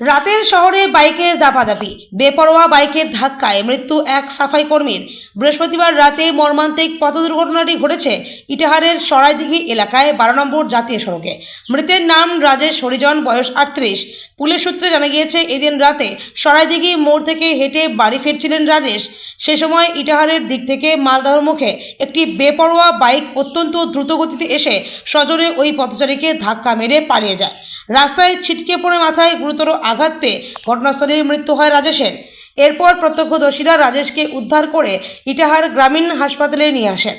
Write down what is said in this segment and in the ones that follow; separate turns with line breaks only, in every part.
রাতের শহরে বাইকের দাপাদাপি, বেপরোয়া বাইকের ধাক্কায় মৃত্যু এক সাফাই কর্মীর। বৃহস্পতিবার রাতে মর্মান্তিক পথ দুর্ঘটনাটি ঘটেছে ইটাহারের সরাইদিঘি এলাকায় 12 নম্বর জাতীয় সড়কে। মৃতের নাম রাজেশ হরিজন, বয়স 38। পুলিশ সূত্রে জানা গিয়েছে, এদিন রাতে সরাইদিঘি মোড় থেকে হেঁটে বাড়ি ফিরছিলেন রাজেশ। সে সময় ইটাহারের দিক থেকে মালদহের মুখে একটি বেপরোয়া বাইক অত্যন্ত দ্রুত গতিতে এসে সজোরে ওই পথচারীকে ধাক্কা মেরে পালিয়ে যায়। রাস্তায় ছিটকে পড়ে মাথায় গুরুতর আঘাত পেয়ে ঘটনাস্থলেই মৃত্যু হয় রাজেশের। এরপর প্রত্যক্ষদর্শীরা রাজেশকে উদ্ধার করে ইটাহার গ্রামীণ হাসপাতালে নিয়ে আসেন,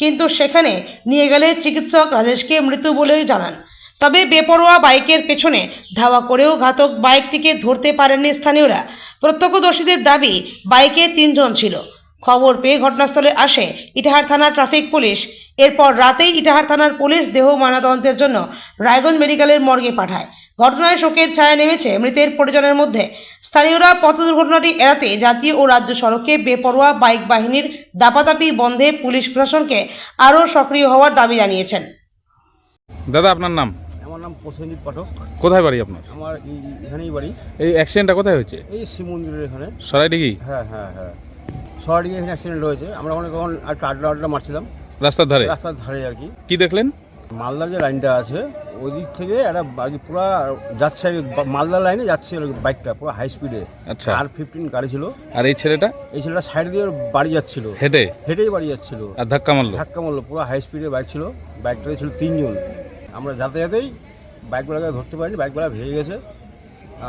কিন্তু সেখানে নিয়ে গেলে চিকিৎসক রাজেশকে মৃত বলে জানান। তবে বেপরোয়া বাইকের পেছনে ধাওয়া করেও ঘাতক বাইকটিকে ধরতে পারেননি স্থানীয়রা। প্রত্যক্ষদর্শীদের দাবি, বাইকে 3 জন ছিল। খবর পেয়ে ঘটনাস্থলে আসে ইটাহার থানার ট্রাফিক পুলিশ। এরপর রাতেই ইটাহার থানার পুলিশ দেহ ময়নাতদন্তের জন্য রায়গঞ্জ মেডিকেলের মর্গে পাঠায়। ঘটনায় শোকের ছায়া নেমেছে মৃতের পরিজনের মধ্যে। স্থানীয়রা পথ দুর্ঘটনাটি এড়াতে জাতীয় ও রাজ্য সড়কে বেপরোয়া বাইক বাহিনীর দাপাদাপি বন্ধে পুলিশ প্রশাসনকে আরও সক্রিয় হওয়ার দাবি জানিয়েছেন।
দাদা, আপনার নাম?
আমার নাম প্রসেনজিৎ পাঠক।
কোথায় বাড়ি আপনার?
আমার এখানেই বাড়ি।
এই অ্যাক্সিডেন্টটা কোথায় হয়েছে?
এই শিব মন্দিরের এখানে।
সরাইদিঘি?
হ্যাঁ হ্যাঁ হ্যাঁ, সরাইদিঘি এখানে অ্যাক্সিডেন্ট হয়েছে। আমরা অনেক একটা আড্ডা মারছিলাম
রাস্তার ধারে
আর কি।
কি দেখলেন?
মালদার যে লাইনটা আছে ওই দিক থেকে একটা পুরো যাচ্ছে, মালদার লাইনে যাচ্ছে বাইকটা পুরো হাই স্পিডে।
আচ্ছা,
আর 15 গাড়ি ছিল।
আর এই ছেলেটা
সাইড দিয়ে বাড়ি যাচ্ছিল, হেঁটেই বাড়ি যাচ্ছিল,
আর ধাক্কা মারলো।
পুরো হাই স্পিডে বাইক ছিল। বাইকটাতে ছিল 3 জন। আমরা যাতায়াতেই বাইকগুলোকে ধরতে পারিনি, বাইকগুলো ভেঙে গেছে।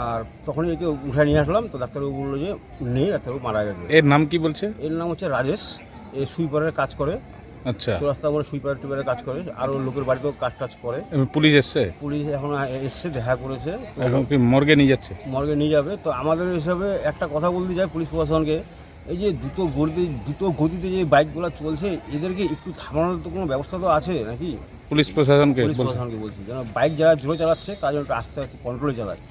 আর তখনই একে উঠে নিয়ে আসলাম, তো ডাক্তারবাবু বললো যে নেই, ডাক্তারবাবু মারা গেছে।
এর নাম কি বলছে?
এর নাম হচ্ছে রাজেশ। এ সুইপারের কাজ করে।
আচ্ছা,
রাস্তা বলে সুইপারের কাজ করে, আরও লোকের বাড়িতেও কাজ করে।
পুলিশ এসছে?
পুলিশ এখন এসছে, দেখা করেছে।
এখন কি মর্গে নিয়ে যাচ্ছে?
মর্গে নিয়ে যাবে। তো আমাদের হিসাবে একটা কথা বলতে চাই পুলিশ প্রশাসনকে, এই যে দ্রুত গতিতে যে বাইকগুলো চলছে, এদেরকে একটু থামানোর তো কোনো ব্যবস্থা তো আছে নাকি?
পুলিশ প্রশাসনকে
বলছি যেন বাইক যারা জোরে চালাচ্ছে তার জন্য একটু আস্তে আস্তে কন্ট্রোলে চালায়।